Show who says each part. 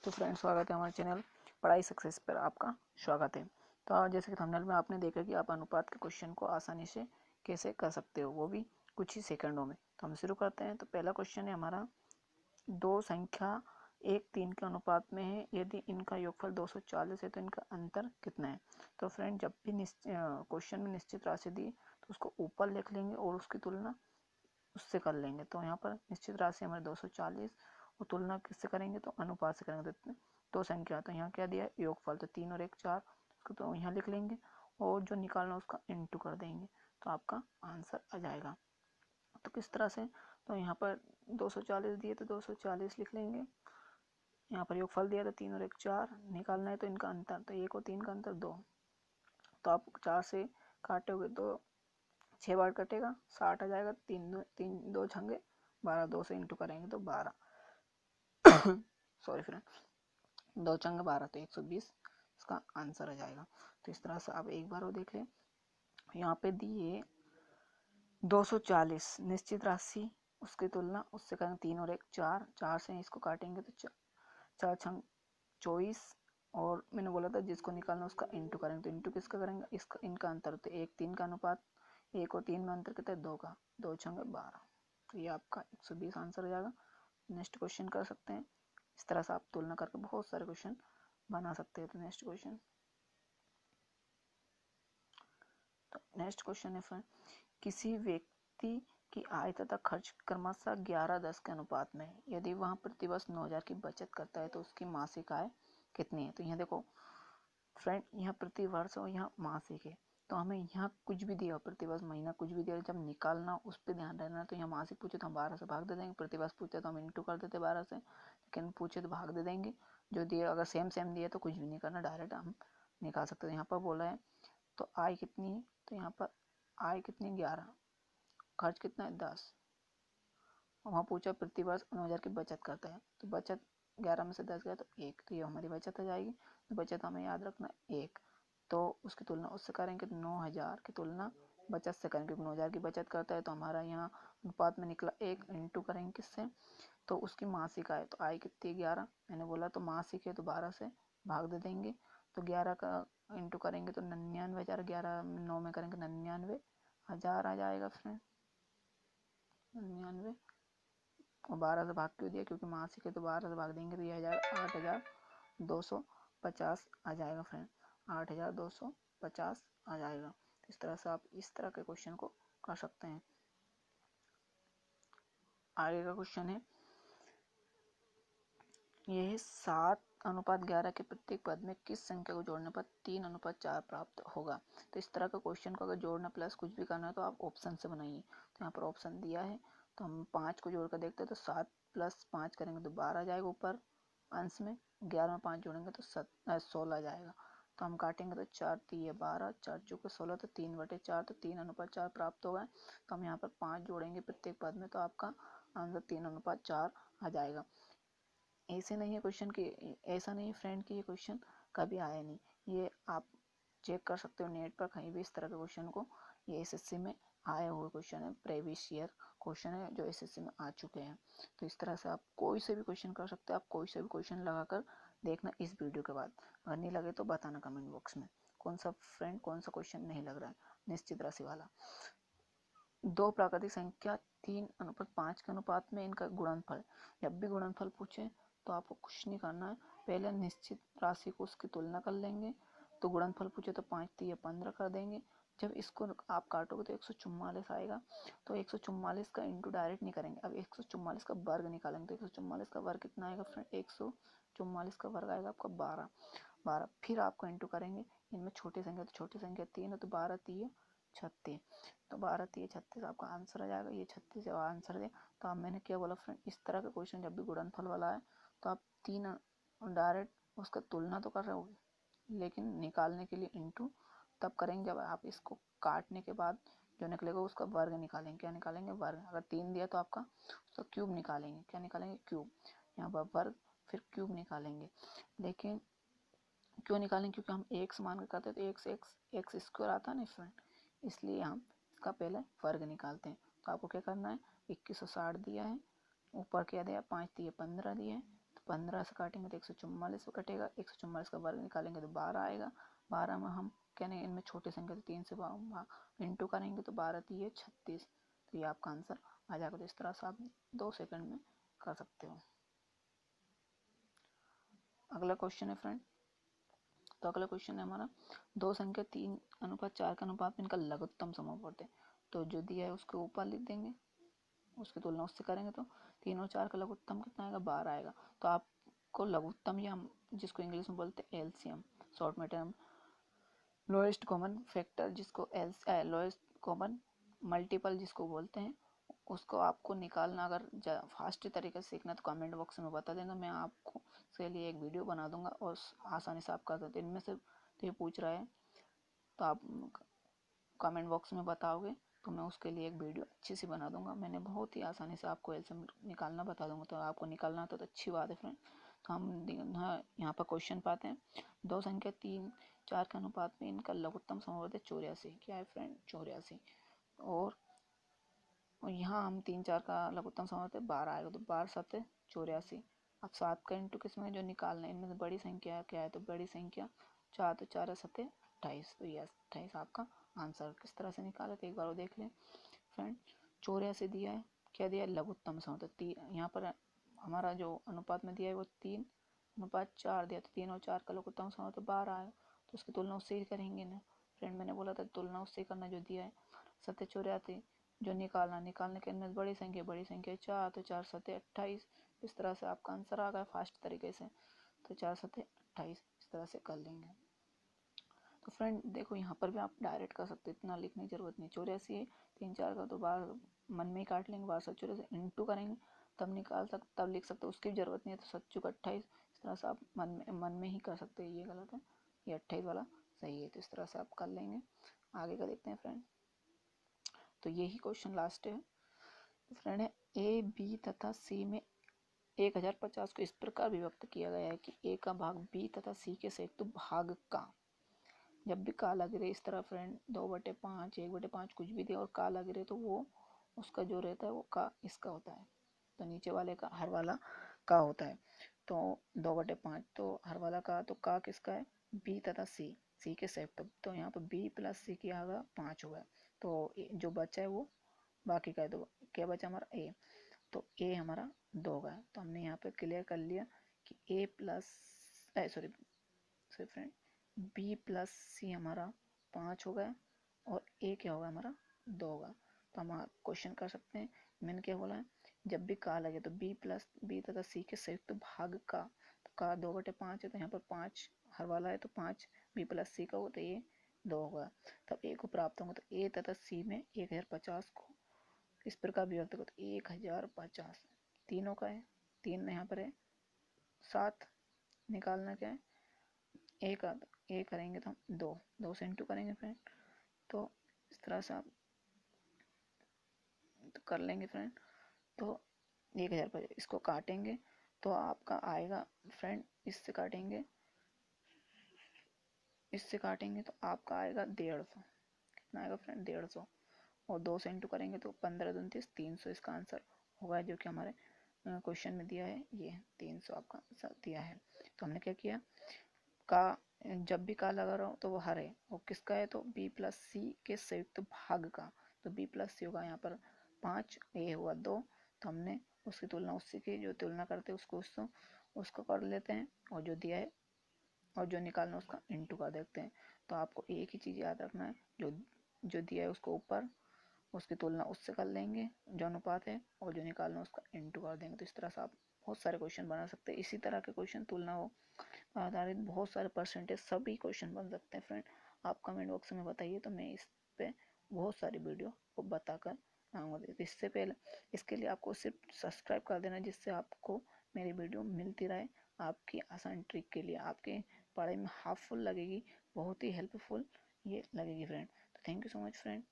Speaker 1: तो फ्रेंड्स, स्वागत है हमारे चैनल पढ़ाई सक्सेस पर। आपका स्वागत है। तो जैसे कि थंबनेल में आपने देखा कि आप अनुपात के क्वेश्चन को आसानी से कैसे कर सकते हो, वो भी कुछ ही सेकंडों में। तो हम शुरू करते हैं। तो पहला क्वेश्चन है हमारा, दो संख्या 1-3 के अनुपात में है, यदि इनका योगफल 240 है तो इनका अंतर कितना है। तो फ्रेंड, जब भी क्वेश्चन में निश्चित राशि दी तो उसको ऊपर लिख लेंगे और उसकी तुलना उससे कर लेंगे। तो यहाँ पर निश्चित राशि हमारे 240 और तुलना किससे करेंगे, तो अनुपात से करेंगे। तो दो संख्या, तो यहाँ क्या दिया है, योगफल, तो 3 और 1 4, उसको तो यहाँ लिख लेंगे और जो निकालना उसका इनटू कर देंगे, तो आपका आंसर आ जाएगा। तो किस तरह से, तो यहाँ पर 240 दिए तो 240 लिख लेंगे। यहाँ पर योगफल दिया तो 3 और 1 4, निकालना है तो इनका अंतर, तो 1 और 3 का अंतर 2। तो आप 4 से काटोगे तो 6 बार कटेगा, 60 आ जाएगा। 3 2 छंगे 12, 2 से इंटू करेंगे तो 12 सॉरी फ्रेंड, 2 छंगे 12, तो 120 इसका आंसर आ जाएगा। तो इस तरह से आप एक बार वो देख लें। यहाँ पे दिए 240 निश्चित राशि, उसकी तुलना उससे करेंगे 3 और 1 4, 4 से इसको काटेंगे तो 4 छंग 24, और मैंने बोला था जिसको निकालना उसका इंटू करेंगे, तो इंटू किसका करेंगे, इसका इनका अंतर, तो 1-3 का अनुपात, 1 और 3 में अंतर कितना है, 2 का, 2 छंगे 12, तो ये आपका 120 आंसर हो जाएगा। नेक्स्ट क्वेश्चन कर सकते हैं। इस तरह से आप तुलना करके बहुत सारे क्वेश्चन बना सकते हैं। तो नेक्स्ट क्वेश्चन, है फ्रेंड, किसी व्यक्ति की आय तथा खर्च क्रमशः 11-10 के अनुपात में है, यदि वह प्रतिवर्ष 9,000 की बचत करता है तो उसकी मासिक आय कितनी है। तो यहाँ देखो फ्रेंड, यहाँ प्रति वर्ष और यहाँ मासिक है, तो हमें यहाँ कुछ भी दिया, प्रति वर्ष, महीना, कुछ भी दिया, जब निकालना उस पर ध्यान रहना। तो यहाँ मासिक पूछे तो हम 12 से भाग दे देंगे, प्रति वर्ष पूछे तो हम इंटू कर देते 12 से, लेकिन पूछे तो भाग दे देंगे। जो दिए, अगर सेम सेम दिए तो कुछ भी नहीं करना, डायरेक्ट हम निकाल सकते हैं। यहाँ पर बोला है तो आय कितनी है, तो यहाँ पर आय कितनी, 11, खर्च कितना है, 10, वहाँ पूछा प्रति वर्ष 9,000 की बचत करता है, तो बचत 11 में से 10 गया तो 1, तो ये हमारी बचत आ जाएगी। तो बचत हमें याद रखना 1, तो उसकी तुलना उससे करेंगे तो 9,000 की तुलना बचत से करेंगे, क्योंकि 9,000 की बचत करता है तो हमारा यहाँ अनुपात में निकला 1, इंटू करेंगे किससे, तो उसकी मासिक आय, तो आय कितनी, 11 मैंने बोला, तो मासिक है तो 12 से भाग दे देंगे, तो 11 का इंटू करेंगे तो 99,000, 11 9 में करेंगे 99,000 आ जाएगा फ्रेंड, 99, और 12 से भाग क्यों दिया, क्योंकि मासिक है तो 12 से भाग देंगे तो ये 8,250 आ जाएगा फ्रेंड, 8,250 आ जाएगा। इस तरह से आप इस तरह के क्वेश्चन को कर सकते हैं। आगे का क्वेश्चन है, यह 7:11 के प्रत्येक पद में किस संख्या को जोड़ने पर 3:4 प्राप्त होगा। तो इस तरह का क्वेश्चन को अगर जोड़ना प्लस कुछ भी करना है तो आप ऑप्शन से बनाइए। तो यहाँ पर ऑप्शन दिया है, तो हम 5 को जोड़कर देखते हैं, तो 7 + 5 करेंगे तो 12 आ जाएगा ऊपर अंश में, 11 में 5 जोड़ेंगे तो 16 आ जाएगा। तो हम काटेंगे तो 4 3 12, 4 चौके 16, तो 3/4, तो 3:4 प्राप्त होगा। तो हम यहाँ पर 5 जोड़ेंगे प्रत्येक पद में, तो आपका आंसर 3:4 आ जाएगा। ऐसे नहीं है क्वेश्चन की, ऐसा नहीं फ्रेंड कि ये क्वेश्चन कभी आया नहीं, ये आप चेक कर सकते हो नेट पर कहीं भी इस तरह के क्वेश्चन को। ये एसएससी में आए हुए क्वेश्चन है, प्रीवियस ईयर क्वेश्चन है जो एसएससी में आ चुके हैं। तो इस तरह से आप कोई से भी क्वेश्चन कर सकते हैं, आप कोई से भी क्वेश्चन लगाकर देखना इस वीडियो के बाद, अगर नहीं लगे तो बताना कमेंट बॉक्स में कौन सा फ्रेंड कौन सा क्वेश्चन नहीं लग रहा है। निश्चित राशि वाला, दो प्राकृतिक संख्या 3:5 के अनुपात में इनका गुणनफल, जब भी गुणनफल पूछे तो आपको कुछ नहीं करना है, पहले निश्चित राशि को उसकी तुलना कर लेंगे, तो गुणनफल पूछे तो 5 3 15 कर देंगे। जब इसको आप काटोगे तो 144 आएगा, तो 144 का इंटू डायरेक्ट नहीं करेंगे, अब 144 का वर्ग निकालेंगे, तो 144 का वर्ग कितना आएगा फ्रेंड, 144 का वर्ग आएगा आपका 12, फिर आपको इंटू करेंगे, इनमें छोटी संख्या तो छोटी संख्या 3 है, तो 12 3 36, तो 12 3 36 आपका आंसर आ जाएगा। ये 36 जब आंसर दे, तो अब मैंने क्या बोला फ्रेंड, इस तरह का क्वेश्चन जब भी गुणनफल वाला है तो आप 3 डायरेक्ट उसका तुलना तो कर रहे हो, लेकिन निकालने के लिए इंटू तब करेंगे जब आप इसको काटने के बाद जो निकलेगा उसका वर्ग निकालेंगे। क्या निकालेंगे, वर्ग। अगर 3 दिया तो आपका उसका क्यूब निकालेंगे। क्या निकालेंगे, क्यूब। यहाँ पर वर्ग फिर क्यूब निकालेंगे, लेकिन क्यों निकालेंगे, क्योंकि हम एक समान का करते हैं तो एक से एक्स स्क्वायर आता है ना फ्रेंड, इसलिए हम इसका पहले वर्ग निकालते हैं। तो आपको क्या करना है, 2160 दिया है, ऊपर क्या दिया 5 3 15 दिया है, तो 15 से काटेंगे तो 144 कटेगा, 144 का वर्ग निकालेंगे तो 12 आएगा। 12 में हम कहने इनमें छोटी संख्या तो 3 से इंटू करेंगे तो 12 3 36, तो ये आपका आंसर आ जाएगा। तो इस तरह से आप 2 सेकंड में कर सकते हो। अगला क्वेश्चन है फ्रेंड, तो अगला क्वेश्चन है हमारा, दो संख्या 3:4 के अनुपात में इनका लघुत्तम समवर्त है। तो जो दिया है उसके ऊपर लिख देंगे, उसकी तुलना उससे करेंगे तो 3 और 4 का लघुत्तम कितना आएगा, 12 आएगा। तो आपको लघुत्तम या जिसको इंग्लिश में बोलते हैं एलसीएम, शॉर्ट में टर्म लोएस्ट कॉमन फैक्टर, जिसको लोएस्ट कॉमन मल्टीपल जिसको बोलते हैं, उसको आपको निकालना अगर फास्ट तरीके से सीखना तो कमेंट बॉक्स में बता देना, मैं आपको उसके लिए एक वीडियो बना दूंगा और आसानी से आप कर सकते। इनमें से तो ये पूछ रहा है तो आप कमेंट बॉक्स में बताओगे तो मैं उसके लिए एक वीडियो अच्छी सी बना दूंगा। मैंने बहुत ही आसानी से आपको एलसीएम निकालना बता दूंगा, तो आपको निकालना तो अच्छी बात है फ्रेंड। तो हम यहाँ पर क्वेश्चन पाते हैं, दो संख्या 3 4 के अनुपात में इनका लघुत्तम समवर्त है 84। क्या है फ्रेंड, 84। और यहाँ हम 3 4 का लघुत्तम समवर्त है 12 आएगा, तो 12 7 84। अब 7 का इंटू किसमें जो निकालना है, इनमें से बड़ी संख्या क्या है, तो बड़ी संख्या 4, तो 4 7 28, तो ये 28 आपका आंसर। किस तरह से निकाले तो एक बार वो देख लें फ्रेंड। 84 दिया है, क्या दिया है, लघुत्तम समवर्त। यहाँ पर हमारा जो अनुपात में दिया है वो 3:4 दिया, तो 3 और 4 का लघुत्तम समवर्त 12 आया, तो उसकी तुलना उससे ही करेंगे ना फ्रेंड। मैंने बोला था तुलना उससे करना, जो दिया है 7 84, जो निकालने के अंदर बड़ी संख्या 4, तो 4 7 28। इस तरह से आपका आंसर आ गया फास्ट तरीके से, तो 4 7 28 इस तरह से कर लेंगे। तो फ्रेंड देखो यहाँ पर भी आप डायरेक्ट कर सकते, इतना लिखने की जरूरत नहीं। 84 है, 3 4 का तो बार मन में ही काट लेंगे, 12 84 इंटू करेंगे तब लिख सकते, उसकी जरूरत नहीं है। तो 7 चौक 28, इस तरह से आप मन में ही कर सकते हैं। ये गलत है, ये 28 वाला सही है। तो इस तरह से आप कर लेंगे। आगे का देखते हैं फ्रेंड। तो यही क्वेश्चन लास्ट है फ्रेंड, है ए बी तथा सी में 1050 को इस प्रकार विभक्त किया गया है कि ए का भाग बी तथा सी के संयुक्त भाग का जब भी काला गिरे, इस तरह फ्रेंड 2/5 1/5 कुछ भी दे और काला गिरे तो वो उसका जो रहता है वो का इसका होता है, तो नीचे वाले का हर वाला का होता है। तो 2/5 तो हर वाला का, तो का किसका है, बी तथा सी के संयुक्त। तो यहाँ पर बी प्लस सी की आगा 5 होगा, तो जो बचा है वो बाकी का है। तो क्या बचा हमारा ए, तो ए हमारा 2 का है। तो हमने यहाँ पे क्लियर कर लिया कि A plus sorry friend B plus C हमारा 5 हो गया और ए क्या होगा हमारा 2 होगा। तो हम क्वेश्चन कर सकते हैं, मैंने क्या बोला है, जब भी का लगे तो बी तथा सी के संयुक्त भाग का, तो का 2/5 है, तो यहाँ पर 5 हर वाला है, तो 5 बी प्लस सी का होगा, तो ये 2 होगा। तब ए को प्राप्त होगा, तो ए तथा सी में 1050 को इस प्रकार विभक्त करो, तो 1050 तीनों का है, 3 यहाँ पर है 7, निकालना क्या है एक करेंगे तो हम 2 से इंटू करेंगे फ्रेंड। तो इस तरह से आप तो कर लेंगे फ्रेंड। तो 1050 इसको काटेंगे तो आपका आएगा फ्रेंड, इससे काटेंगे तो आपका आएगा 150। कितना आएगा फ्रेंड, 150। और 2 से इंटू करेंगे तो 15 दूनी 300 इसका आंसर होगा, जो कि हमारे क्वेश्चन में दिया है, ये 300 आपका आंसर दिया है। तो हमने क्या किया, का जब भी का लगा रहा हो तो वो हर है, और किसका है, तो बी प्लस सी के संयुक्त भाग का। तो बी प्लस सी होगा यहाँ पर 5, ए हुआ 2, तो हमने उसकी तुलना उससे की, जो तुलना करते हैं उसको कर लेते हैं, और जो दिया है और जो निकालना उसका इंटू कर देखते हैं। तो आपको एक ही चीज़ याद रखना है, जो दिया है उसको ऊपर, उसकी तुलना उससे कर लेंगे जो अनुपात है, और जो निकालना उसका इंटू कर देंगे। तो इस तरह से आप बहुत सारे क्वेश्चन बना सकते हैं। इसी तरह के क्वेश्चन तुलना हो आधारित बहुत सारे परसेंटेज सभी क्वेश्चन बन सकते हैं फ्रेंड। आप कमेंट बॉक्स में बताइए, तो मैं इस पे बहुत सारी वीडियो को बताकर आऊँगा। इससे पहले इसके लिए आपको सिर्फ सब्सक्राइब कर देना, जिससे आपको मेरी वीडियो मिलती रहे। आपकी आसान ट्रिक के लिए आपके पढ़ाई में हार्मफुल लगेगी, बहुत ही हेल्पफुल ये लगेगी फ्रेंड। तो thank you so much friend.